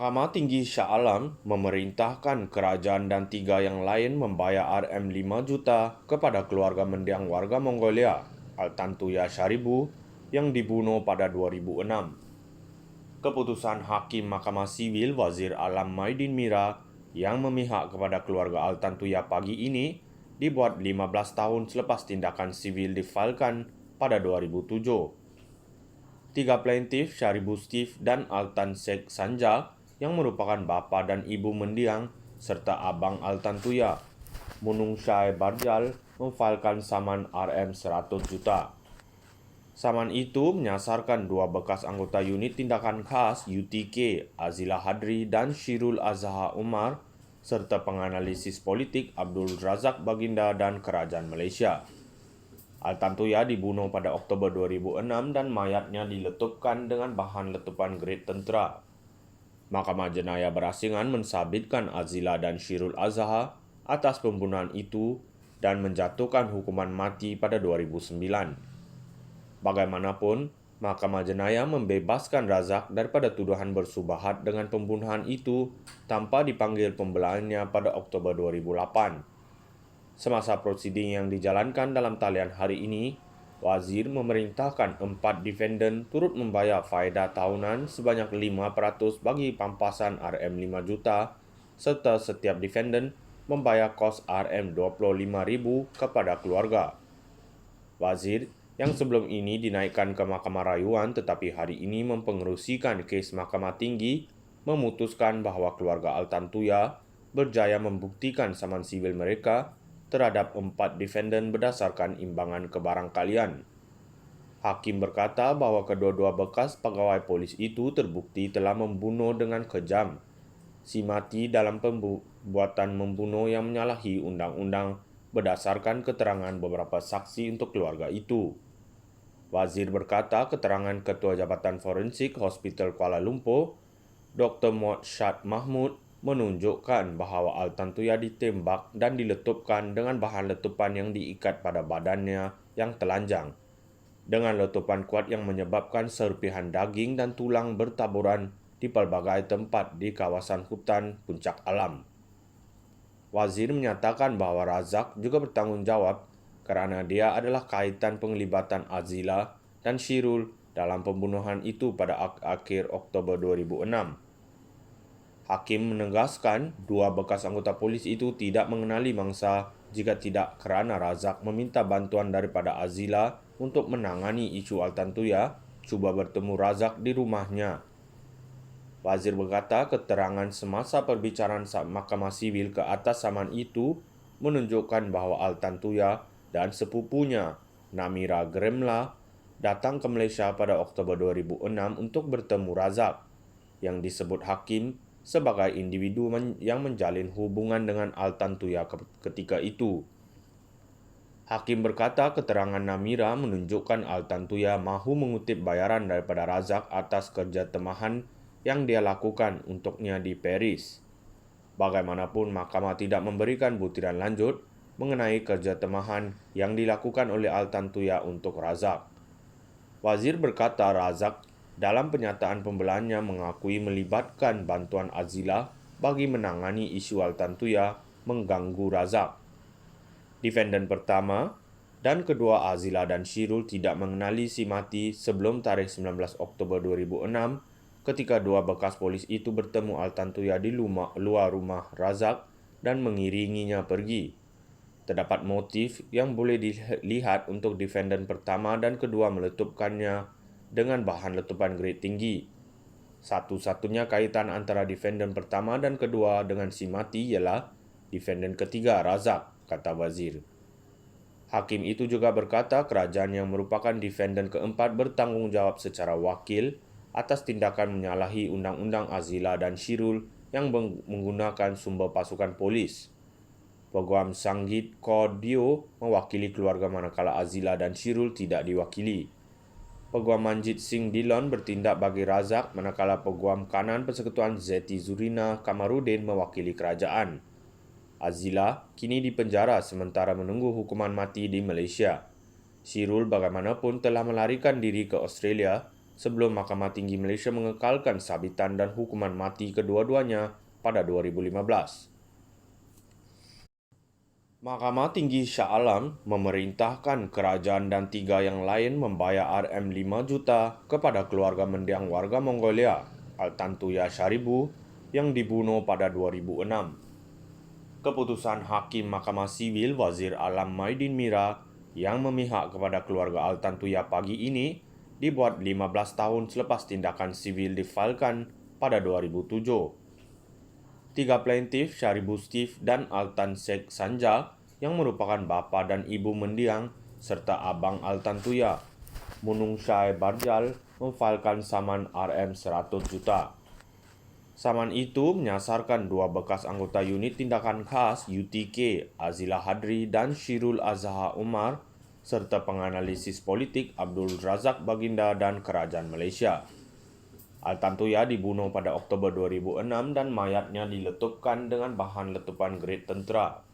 Mahkamah Tinggi Shah Alam memerintahkan kerajaan dan 3 yang lain membayar RM 5 juta kepada keluarga mendiang warga Mongolia, Altantuya Sharibu, yang dibunuh pada 2006. Keputusan Hakim Mahkamah Sivil Wazir Alam Maidin Mira yang memihak kepada keluarga Altantuya pagi ini dibuat 15 tahun selepas tindakan sivil difailkan pada 2007. 3 plaintif, Sharibu Steve dan Altan Sheikh Sanja, yang merupakan bapa dan ibu mendiang, serta abang Altantuya, Munung Shai Barjal, memfailkan saman RM 100 juta. Saman itu menyasarkan 2 bekas anggota unit tindakan khas UTK, Azila Hadri dan Shirul Azha Umar, serta penganalisis politik Abdul Razak Baginda dan Kerajaan Malaysia. Altantuya dibunuh pada Oktober 2006 dan mayatnya diletupkan dengan bahan letupan grade tentera. Mahkamah Jenayah Berasingan mensabitkan Azila dan Shirul Azha atas pembunuhan itu dan menjatuhkan hukuman mati pada 2009. Bagaimanapun, Mahkamah Jenayah membebaskan Razak daripada tuduhan bersubahat dengan pembunuhan itu tanpa dipanggil pembelanya pada Oktober 2008. Semasa prosiding yang dijalankan dalam talian hari ini, Wazir memerintahkan 4 defendant turut membayar faedah tahunan sebanyak 5% bagi pampasan RM 5 juta, serta setiap defendant membayar kos RM 25,000 kepada keluarga. Wazir, yang sebelum ini dinaikkan ke Mahkamah Rayuan tetapi hari ini mempengerusikan kes Mahkamah Tinggi, memutuskan bahawa keluarga Altantuya berjaya membuktikan saman sivil mereka terhadap 4 defendant berdasarkan imbangan kebarangkalian. Hakim berkata bahawa kedua-dua bekas pegawai polis itu terbukti telah membunuh dengan kejam, si mati dalam perbuatan membunuh yang menyalahi undang-undang berdasarkan keterangan beberapa saksi untuk keluarga itu. Wazir berkata keterangan Ketua Jabatan Forensik Hospital Kuala Lumpur, Dr. Muhammad Shad Mahmud, menunjukkan bahawa Altantuya ditembak dan diletupkan dengan bahan letupan yang diikat pada badannya yang telanjang, dengan letupan kuat yang menyebabkan serpihan daging dan tulang bertaburan di pelbagai tempat di kawasan hutan Puncak Alam. Wazir menyatakan bahawa Razak juga bertanggungjawab kerana dia adalah kaitan penglibatan Azila dan Shirul dalam pembunuhan itu pada akhir Oktober 2006. Hakim menegaskan 2 bekas anggota polis itu tidak mengenali mangsa jika tidak kerana Razak meminta bantuan daripada Azila untuk menangani isu Altantuya cuba bertemu Razak di rumahnya. Wazir berkata keterangan semasa perbicaraan Mahkamah Sivil ke atas saman itu menunjukkan bahawa Altantuya dan sepupunya, Namira Gremla, datang ke Malaysia pada Oktober 2006 untuk bertemu Razak, yang disebut Hakim sebagai individu yang menjalin hubungan dengan Altantuya ketika itu. Hakim berkata keterangan Namira menunjukkan Altantuya mahu mengutip bayaran daripada Razak atas kerja temahan yang dia lakukan untuknya di Paris. Bagaimanapun, mahkamah tidak memberikan butiran lanjut mengenai kerja temahan yang dilakukan oleh Altantuya untuk Razak. Wazir berkata Razak dalam penyataan pembelanya mengakui melibatkan bantuan Azila bagi menangani isu Altantuya mengganggu Razak. Defendant pertama dan kedua Azila dan Shirul tidak mengenali si mati sebelum tarikh 19 Oktober 2006 ketika 2 bekas polis itu bertemu Altantuya di luar rumah Razak dan mengiringinya pergi. Terdapat motif yang boleh dilihat untuk defendant pertama dan kedua meletupkannya dengan bahan letupan grade tinggi. Satu-satunya kaitan antara defendant pertama dan kedua dengan si mati ialah defendant ketiga, Razak, kata Wazir. Hakim itu juga berkata kerajaan yang merupakan defendant keempat bertanggungjawab secara wakil atas tindakan menyalahi Undang-Undang Azila dan Shirul yang menggunakan sumber pasukan polis. Peguam Sanggit Kordio mewakili keluarga manakala Azila dan Shirul tidak diwakili. Peguam Manjit Singh Dillon bertindak bagi Razak manakala Peguam Kanan Persekutuan Zeti Zurina Kamarudin mewakili kerajaan. Azila kini dipenjara sementara menunggu hukuman mati di Malaysia. Shirul bagaimanapun telah melarikan diri ke Australia sebelum Mahkamah Tinggi Malaysia mengekalkan sabitan dan hukuman mati kedua-duanya pada 2015. Mahkamah Tinggi Shah Alam memerintahkan kerajaan dan 3 yang lain membayar RM5 juta kepada keluarga mendiang warga Mongolia, Altantuya Sharibu, yang dibunuh pada 2006. Keputusan Hakim Mahkamah Sivil Wazir Alam Maidin Mira yang memihak kepada keluarga Altantuya pagi ini dibuat 15 tahun selepas tindakan sivil difailkan pada 2007. 3 plaintif, Sharibu Steve dan Altan Sheikh Sanja, yang merupakan bapa dan ibu mendiang, serta abang Altantuya, Munung Shai Barjal, memfailkan saman RM100 juta. Saman itu menyasarkan 2 bekas anggota unit tindakan khas UTK, Azila Hadri dan Shirul Azhar Umar, serta penganalisis politik Abdul Razak Baginda dan Kerajaan Malaysia. Altantuya dibunuh pada Oktober 2006 dan mayatnya diletupkan dengan bahan letupan grade tentera.